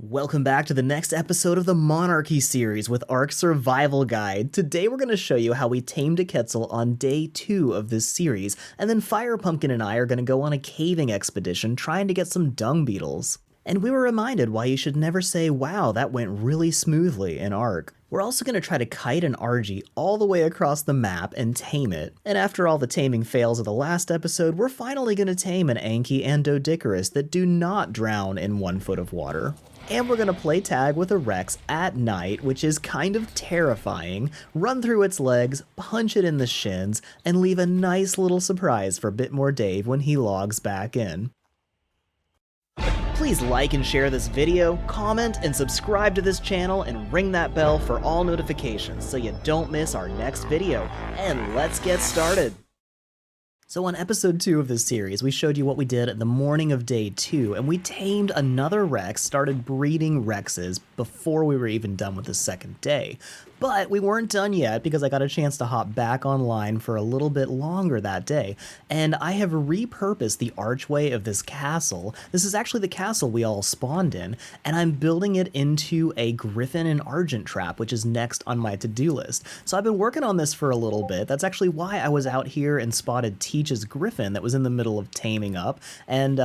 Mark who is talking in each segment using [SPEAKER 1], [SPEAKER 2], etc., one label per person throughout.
[SPEAKER 1] Welcome back to the next episode of the Monarchy series with Ark Survival Guide. Today we're going to show you how we tamed a Quetzal on day 2 of this series, and then FirePumpkin and I are going to go on a caving expedition trying to get some dung beetles. And we were reminded why you should never say, wow, that went really smoothly in Ark. We're also going to try to kite an Argy all the way across the map and tame it. And after all the taming fails of the last episode, we're finally going to tame an Anky and Doedicurus that do not drown in 1 foot of water. And we're going to play tag with a Rex at night, which is kind of terrifying, run through its legs, punch it in the shins, and leave a nice little surprise for BitMoreDave when he logs back in. Please like and share this video, comment, and subscribe to this channel, and ring that bell for all notifications so you don't miss our next video. And let's get started! So on episode 2 of this series, we showed you what we did at the morning of day 2, and we tamed another Rex, started breeding Rexes before we were even done with the second day. But we weren't done yet because I got a chance to hop back online for a little bit longer that day, and I have repurposed the archway of this castle. This is actually the castle we all spawned in, and I'm building it into a griffin and argent trap, which is next on my to-do list. So I've been working on this for a little bit. That's actually why I was out here and spotted Teach's griffin that was in the middle of taming up, and,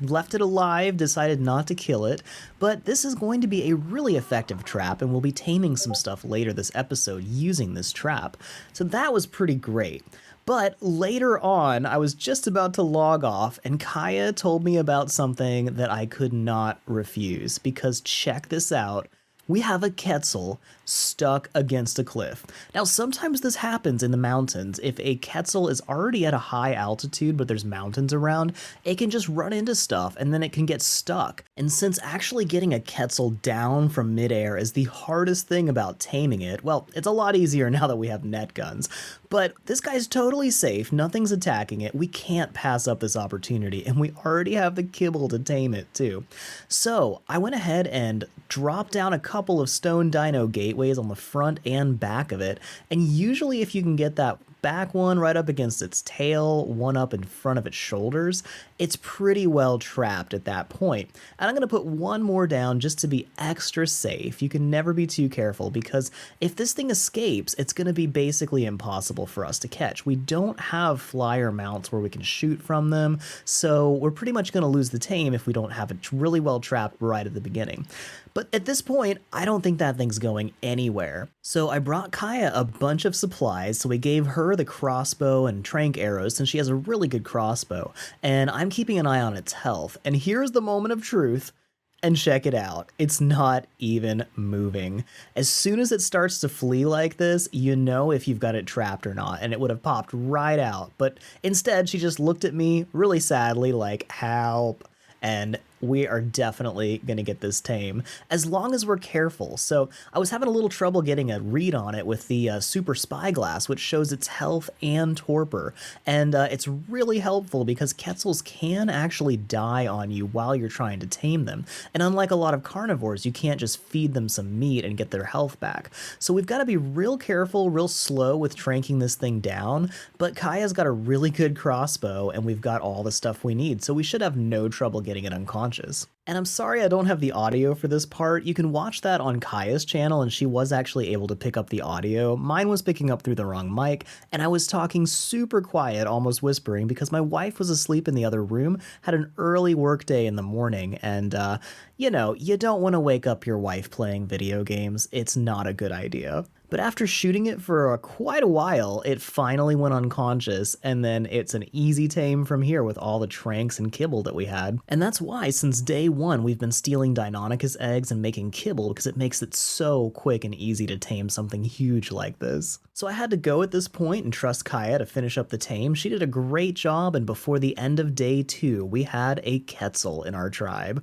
[SPEAKER 1] left it alive, decided not to kill it. But this is going to be a really effective trap, and we'll be taming some stuff later this episode using this trap. So that was pretty great. But later on, I was just about to log off, and Kiah told me about something that I could not refuse, because check this out. We have a Quetzal stuck against a cliff. Now, sometimes this happens in the mountains. If a Quetzal is already at a high altitude, but there's mountains around, it can just run into stuff and then it can get stuck. And since actually getting a Quetzal down from midair is the hardest thing about taming it, well, it's a lot easier now that we have net guns. But this guy's totally safe, nothing's attacking it, we can't pass up this opportunity, and we already have the kibble to tame it too. So I went ahead and dropped down a couple of stone dino gateways on the front and back of it, and usually if you can get that back one right up against its tail, one up in front of its shoulders, it's pretty well trapped at that point. And I'm going to put one more down just to be extra safe. You can never be too careful, because if this thing escapes, it's going to be basically impossible for us to catch. We don't have flyer mounts where we can shoot from them, so we're pretty much going to lose the tame if we don't have it really well trapped right at the beginning. But at this point, I don't think that thing's going anywhere. So I brought Kiah a bunch of supplies, so we gave her the crossbow and trank arrows since she has a really good crossbow, and I'm keeping an eye on its health. And here's the moment of truth. And check it out, it's not even moving. As soon as it starts to flee like this, you know if you've got it trapped or not, and it would have popped right out. But instead, she just looked at me really sadly like, help. And we are definitely going to get this tame, as long as we're careful. So I was having a little trouble getting a read on it with the super spyglass, which shows its health and torpor. And it's really helpful because Quetzals can actually die on you while you're trying to tame them. And unlike a lot of carnivores, you can't just feed them some meat and get their health back. So we've got to be real careful, real slow with tranking this thing down. But Kiah's got a really good crossbow, and we've got all the stuff we need. So we should have no trouble getting it unconscious. And I'm sorry I don't have the audio for this part. You can watch that on Kiah's channel, and she was actually able to pick up the audio. Mine was picking up through the wrong mic, and I was talking super quiet, almost whispering, because my wife was asleep in the other room, had an early work day in the morning, and you don't want to wake up your wife playing video games. It's not a good idea. But after shooting it for quite a while, it finally went unconscious, and then it's an easy tame from here with all the tranks and kibble that we had. And that's why, since day 1, we've been stealing Deinonychus eggs and making kibble, because it makes it so quick and easy to tame something huge like this. So I had to go at this point and trust Kiah to finish up the tame. She did a great job, and before the end of day 2, we had a Quetzal in our tribe.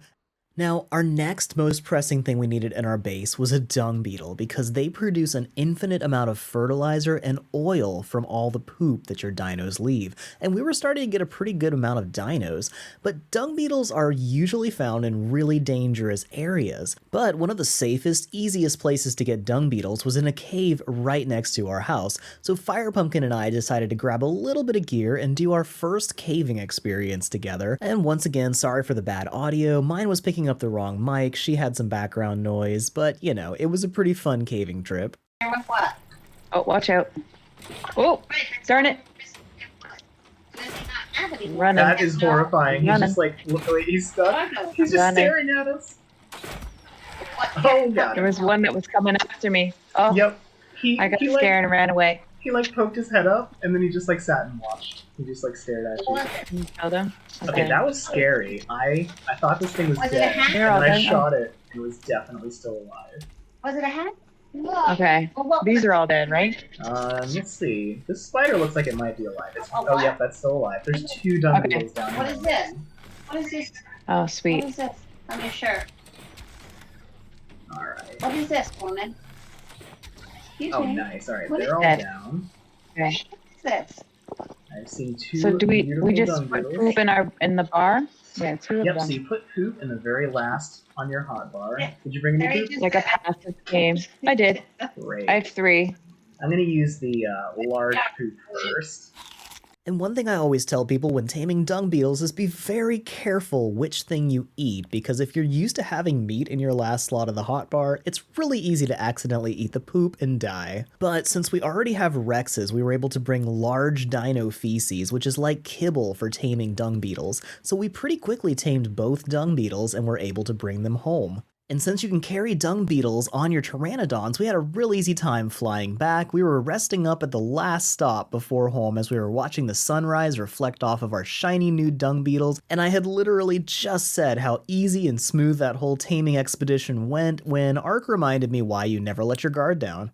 [SPEAKER 1] Now, our next most pressing thing we needed in our base was a dung beetle, because they produce an infinite amount of fertilizer and oil from all the poop that your dinos leave, and we were starting to get a pretty good amount of dinos. But dung beetles are usually found in really dangerous areas, but one of the safest, easiest places to get dung beetles was in a cave right next to our house, so FirePumpkin and I decided to grab a little bit of gear and do our first caving experience together. And once again, sorry for the bad audio, mine was picking picking up the wrong mic, she had some background noise, but you know, it was a pretty fun caving trip.
[SPEAKER 2] What?
[SPEAKER 3] Oh, watch out. Oh, darn it. Running.
[SPEAKER 4] That is horrifying. He's just like, wait, he's stuck. He's just staring at us. Oh god.
[SPEAKER 3] There was one that was coming after me. Oh,
[SPEAKER 4] yep.
[SPEAKER 3] I got scared and ran away.
[SPEAKER 4] He like poked his head up and then he just like sat and watched. He just like stared at you.
[SPEAKER 3] You killed him?
[SPEAKER 4] Okay, that was scary. I thought this thing was dead, and then I shot it. It was definitely still alive.
[SPEAKER 2] Was it a hat?
[SPEAKER 3] Okay, these are all dead, right?
[SPEAKER 4] Let's see. This spider looks like it might be alive. Oh, yep, that's still alive. There's 2 dung beetles down here.
[SPEAKER 2] What is this? What is this?
[SPEAKER 3] Oh, sweet.
[SPEAKER 2] What is this on your shirt?
[SPEAKER 4] Alright.
[SPEAKER 2] What is this, woman?
[SPEAKER 4] Oh, nice. Alright,
[SPEAKER 2] What
[SPEAKER 4] they're
[SPEAKER 2] is
[SPEAKER 4] all
[SPEAKER 3] that?
[SPEAKER 4] down.
[SPEAKER 3] Okay.
[SPEAKER 2] What is this?
[SPEAKER 4] I've seen 2
[SPEAKER 3] So do we just
[SPEAKER 4] dung
[SPEAKER 3] put
[SPEAKER 4] beetles.
[SPEAKER 3] poop in the bar? Yeah, 2 of
[SPEAKER 4] Yep,
[SPEAKER 3] them.
[SPEAKER 4] so you put poop in the very last on your hot bar. Did you bring any poop?
[SPEAKER 3] Like a passive game. I did.
[SPEAKER 4] Great.
[SPEAKER 3] I have 3.
[SPEAKER 4] I'm gonna use the large poop first.
[SPEAKER 1] And one thing I always tell people when taming dung beetles is be very careful which thing you eat, because if you're used to having meat in your last slot of the hotbar, it's really easy to accidentally eat the poop and die. But since we already have Rexes, we were able to bring large dino feces, which is like kibble for taming dung beetles, so we pretty quickly tamed both dung beetles and were able to bring them home. And since you can carry dung beetles on your pteranodons, we had a real easy time flying back. We were resting up at the last stop before home as we were watching the sunrise reflect off of our shiny new dung beetles, and I had literally just said how easy and smooth that whole taming expedition went when Ark reminded me why you never let your guard down.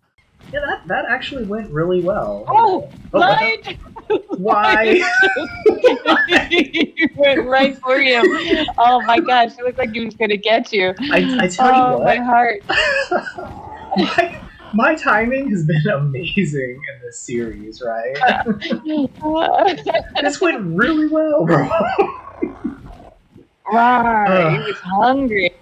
[SPEAKER 4] Yeah, that actually went really well.
[SPEAKER 3] Oh, blind!
[SPEAKER 4] Why?
[SPEAKER 3] He went right for you. Oh my gosh, it looked like he was gonna get you.
[SPEAKER 4] I tell you what.
[SPEAKER 3] My heart.
[SPEAKER 4] my timing has been amazing in this series, right? This went really well, bro.
[SPEAKER 3] Right, he was hungry.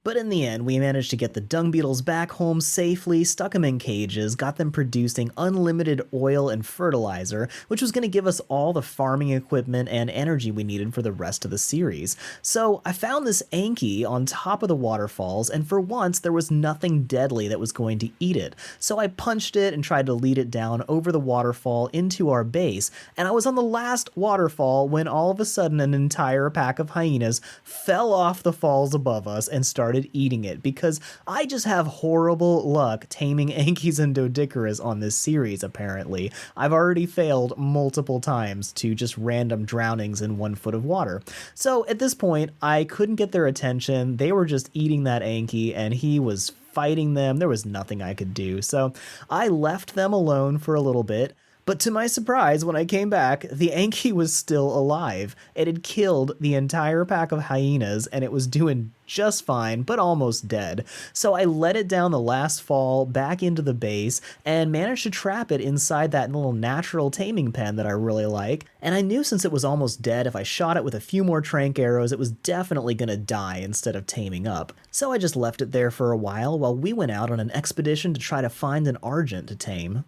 [SPEAKER 1] But in the end, we managed to get the dung beetles back home safely, stuck them in cages, got them producing unlimited oil and fertilizer, which was going to give us all the farming equipment and energy we needed for the rest of the series. So I found this anki on top of the waterfalls, and for once there was nothing deadly that was going to eat it. So I punched it and tried to lead it down over the waterfall into our base, and I was on the last waterfall when all of a sudden an entire pack of hyenas fell off the falls above us and started eating it, because I just have horrible luck taming Ankies and Doedicurus on this series, apparently. I've already failed multiple times to just random drownings in 1 foot of water. So at this point, I couldn't get their attention. They were just eating that Anki, and he was fighting them. There was nothing I could do. So I left them alone for a little bit. But to my surprise, when I came back, the Anki was still alive. It had killed the entire pack of hyenas, and it was doing just fine, but almost dead. So I let it down the last fall back into the base and managed to trap it inside that little natural taming pen that I really like. And I knew since it was almost dead, if I shot it with a few more trank arrows, it was definitely gonna die instead of taming up. So I just left it there for a while we went out on an expedition to try to find an argent to tame.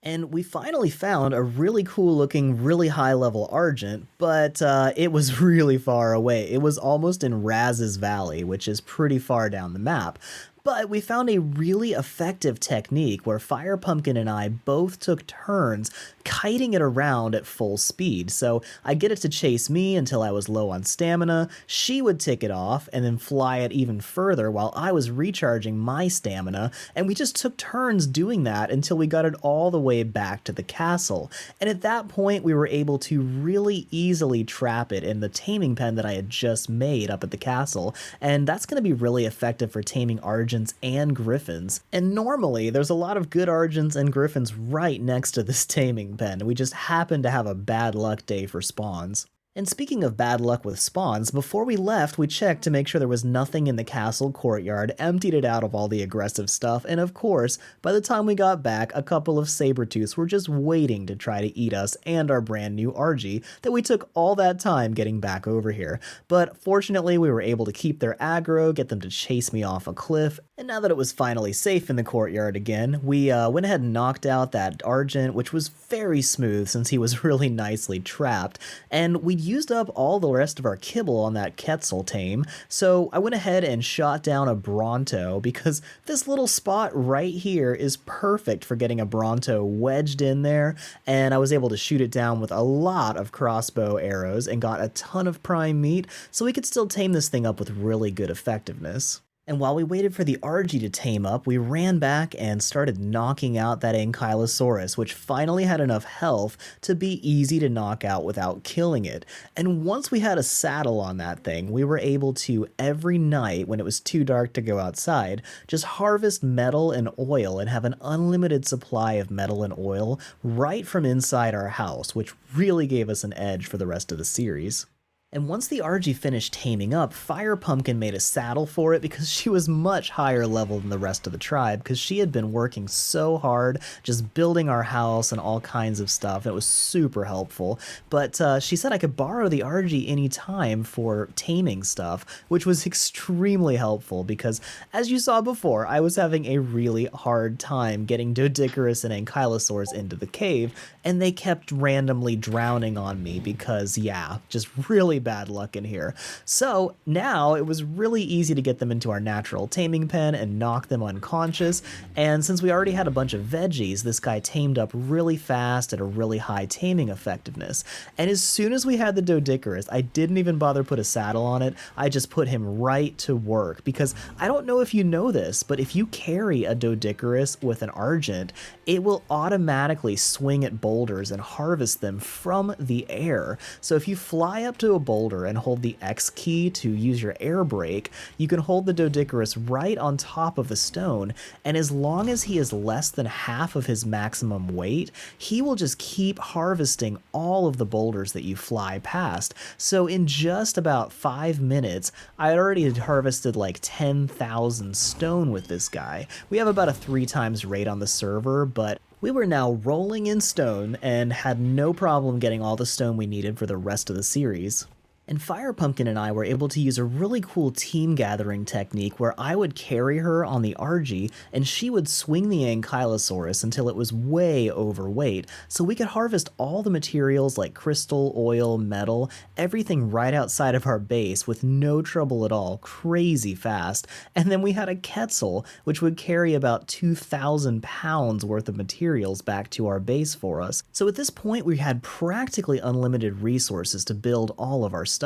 [SPEAKER 1] And we finally found a really cool looking, really high level argent, but it was really far away. It was almost in Raz's Valley, which is pretty far down the map. But we found a really effective technique where FirePumpkin and I both took turns kiting it around at full speed. So I'd get it to chase me until I was low on stamina, she would tick it off and then fly it even further while I was recharging my stamina, and we just took turns doing that until we got it all the way back to the castle. And at that point we were able to really easily trap it in the taming pen that I had just made up at the castle, and that's going to be really effective for taming argents and griffins. And normally there's a lot of good argents and griffins right next to this taming pen. We just happened to have a bad luck day for spawns. And speaking of bad luck with spawns, before we left, we checked to make sure there was nothing in the castle courtyard, emptied it out of all the aggressive stuff, and of course, by the time we got back, a couple of saber-tooths were just waiting to try to eat us and our brand new Argy that we took all that time getting back over here. But fortunately, we were able to keep their aggro, get them to chase me off a cliff, and now that it was finally safe in the courtyard again, we went ahead and knocked out that Argent, which was very smooth since he was really nicely trapped, and we we'd used up all the rest of our kibble on that Quetzal tame, so I went ahead and shot down a Bronto because this little spot right here is perfect for getting a Bronto wedged in there, and I was able to shoot it down with a lot of crossbow arrows and got a ton of prime meat, so we could still tame this thing up with really good effectiveness. And while we waited for the Argy to tame up, we ran back and started knocking out that Ankylosaurus, which finally had enough health to be easy to knock out without killing it. And once we had a saddle on that thing, we were able to, every night when it was too dark to go outside, just harvest metal and oil and have an unlimited supply of metal and oil right from inside our house, which really gave us an edge for the rest of the series. And once the Argy finished taming up, FirePumpkin made a saddle for it because she was much higher level than the rest of the tribe because she had been working so hard just building our house and all kinds of stuff. It was super helpful. But she said I could borrow the Argy anytime for taming stuff, which was extremely helpful because, as you saw before, I was having a really hard time getting Doedicurus and Ankylosaurs into the cave, and they kept randomly drowning on me because, yeah, just really bad luck in here. So now it was really easy to get them into our natural taming pen and knock them unconscious, and since we already had a bunch of veggies, this guy tamed up really fast at a really high taming effectiveness. And as soon as we had the Doedicurus, I didn't even bother put a saddle on it, I just put him right to work, because I don't know if you know this, but if you carry a Doedicurus with an Argent, it will automatically swing at boulders and harvest them from the air. So if you fly up to a boulder and hold the X key to use your air brake, you can hold the Doedicurus right on top of the stone, and as long as he is less than half of his maximum weight, he will just keep harvesting all of the boulders that you fly past. So in just about 5 minutes, I already had harvested like 10,000 stone with this guy. We have about a 3 times rate on the server, but we were now rolling in stone and had no problem getting all the stone we needed for the rest of the series. And FirePumpkin and I were able to use a really cool team gathering technique where I would carry her on the Argy and she would swing the Ankylosaurus until it was way overweight, so we could harvest all the materials like crystal, oil, metal, everything right outside of our base with no trouble at all, crazy fast. And then we had a Quetzal, which would carry about 2,000 pounds worth of materials back to our base for us. So at this point we had practically unlimited resources to build all of our stuff.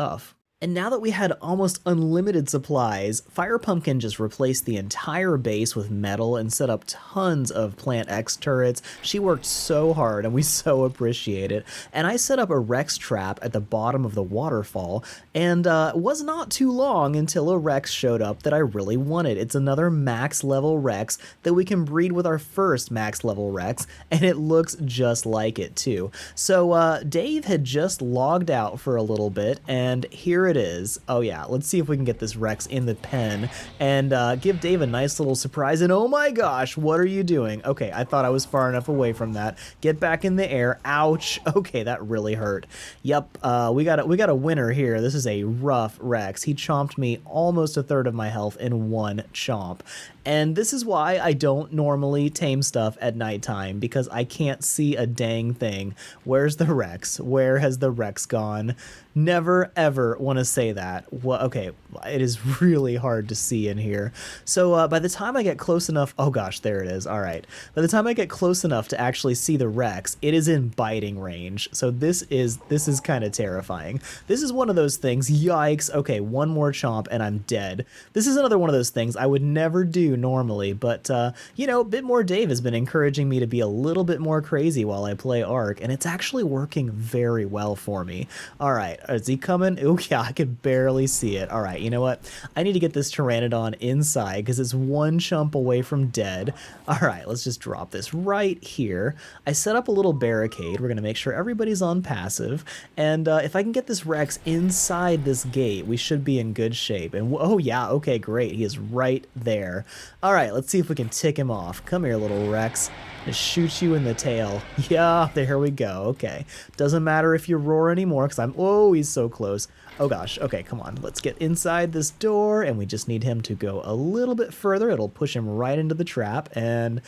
[SPEAKER 1] And now that we had almost unlimited supplies, FirePumpkin just replaced the entire base with metal and set up tons of Plant X turrets. She worked so hard and we so appreciate it. And I set up a Rex trap at the bottom of the waterfall, and it was not too long until a Rex showed up that I really wanted. It's another max level Rex that we can breed with our first max level Rex, and it looks just like it too. So Dave had just logged out for a little bit, and here it is. Oh yeah, let's see if we can get this Rex in the pen and give Dave a nice little surprise. And oh my gosh, what are you doing? Okay, I thought I was far enough away from that. Get back in the air. Ouch. Okay, that really hurt. Yep, we got a winner here. This is a rough Rex. He chomped me almost a third of my health in one chomp. And this is why I don't normally tame stuff at nighttime, because I can't see a dang thing. Where's the Rex? Where has the Rex gone? Never ever want to say that. Well, okay, it is really hard to see in here. So by the time I get close enough, oh gosh, there it is. All right. By the time I get close enough to actually see the Rex, it is in biting range. So this is kind of terrifying. This is one of those things. Yikes. Okay, one more chomp and I'm dead. This is another one of those things I would never do normally, but you know, BitMoreDave has been encouraging me to be a little bit more crazy while I play Ark, and it's actually working very well for me. All right. Is he coming? Oh yeah, I can barely see it. All right, you know what? I need to get this Pteranodon inside because it's one chump away from dead. All right, let's just drop this right here. I set up a little barricade. We're going to make sure everybody's on passive. And if I can get this Rex inside this gate, we should be in good shape. And oh yeah, okay, great. He is right there. All right, let's see if we can tick him off. Come here, little Rex. Just shoot you in the tail. Yeah, there we go. Okay. Doesn't matter if you roar anymore because oh, he's so close. Oh gosh. Okay, come on. Let's get inside this door, and we just need him to go a little bit further. It'll push him right into the trap, and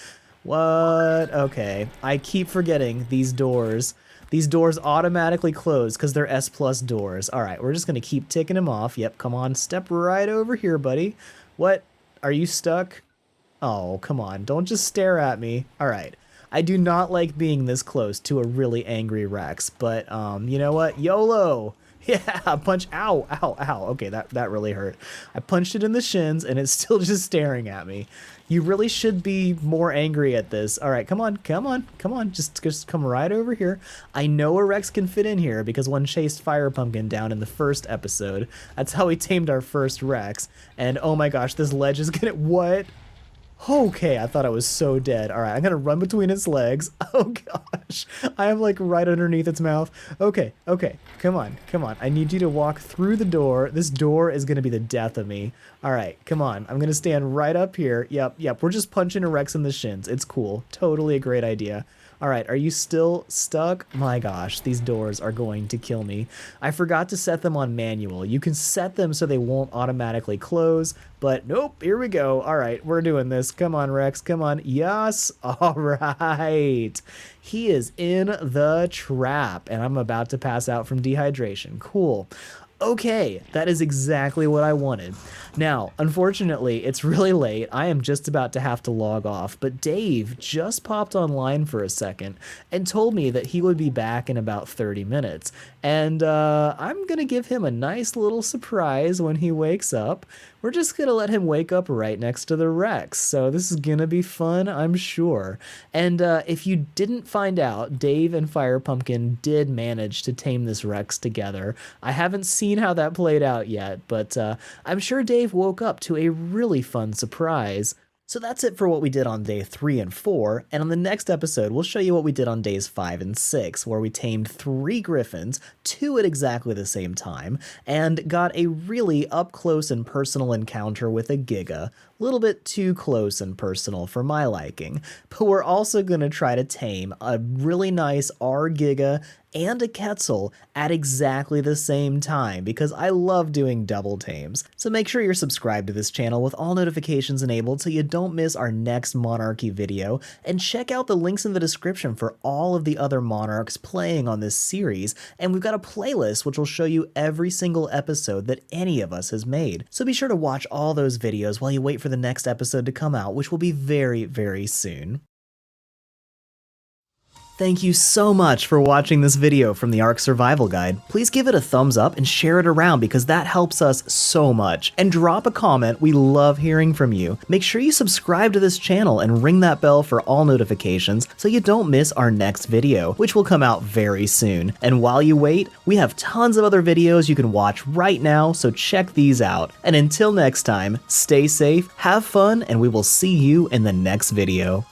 [SPEAKER 1] What? Okay. I keep forgetting these doors. These doors automatically close because they're S+ doors. All right, we're just going to keep ticking them off. Yep, come on. Step right over here, buddy. What? Are you stuck? Oh, come on. Don't just stare at me. All right. I do not like being this close to a really angry Rex, but you know what? YOLO! Yeah, punch. Ow, ow, ow. Okay, that really hurt. I punched it in the shins, and it's still just staring at me. You really should be more angry at this. All right, come on, come on, come on. Just come right over here. I know a Rex can fit in here because one chased FirePumpkin down in the first episode. That's how we tamed our first Rex. And oh my gosh, this ledge is gonna... What? Okay, I thought I was so dead. All right, I'm gonna run between its legs. Oh gosh, I am like right underneath its mouth. Okay, okay, come on, come on. I need you to walk through the door. This door is gonna be the death of me. All right, come on. I'm gonna stand right up here. Yep, we're just punching a Rex in the shins. It's cool. Totally a great idea. All right, are you still stuck? My gosh, these doors are going to kill me. I forgot to set them on manual. You can set them so they won't automatically close, but nope, here we go. All right, we're doing this. Come on, Rex, come on. Yes, all right. He is in the trap, and I'm about to pass out from dehydration. Cool. Okay, that is exactly what I wanted. Now, unfortunately, it's really late. I am just about to have to log off, but Dave just popped online for a second and told me that he would be back in about 30 minutes. And I'm going to give him a nice little surprise when he wakes up. We're just going to let him wake up right next to the Rex. So this is going to be fun, I'm sure. And if you didn't find out, Dave and FirePumpkin did manage to tame this Rex together. I haven't seen how that played out yet, but I'm sure Dave woke up to a really fun surprise. So that's it for what we did on day 3 and 4, and on the next episode we'll show you what we did on days 5 and 6, where we tamed 3 griffins, 2 at exactly the same time, and got a really up-close and personal encounter with a giga. A little bit too close and personal for my liking, but we're also going to try to tame a really nice Giga and a Quetzal at exactly the same time, because I love doing double tames. So make sure you're subscribed to this channel with all notifications enabled so you don't miss our next Monarchy video, and check out the links in the description for all of the other monarchs playing on this series, and we've got a playlist which will show you every single episode that any of us has made. So be sure to watch all those videos while you wait for the next episode to come out, which will be very, very soon. Thank you so much for watching this video from the Ark Survival Guide. Please give it a thumbs up and share it around because that helps us so much. And drop a comment, we love hearing from you. Make sure you subscribe to this channel and ring that bell for all notifications so you don't miss our next video, which will come out very soon. And while you wait, we have tons of other videos you can watch right now, so check these out. And until next time, stay safe, have fun, and we will see you in the next video.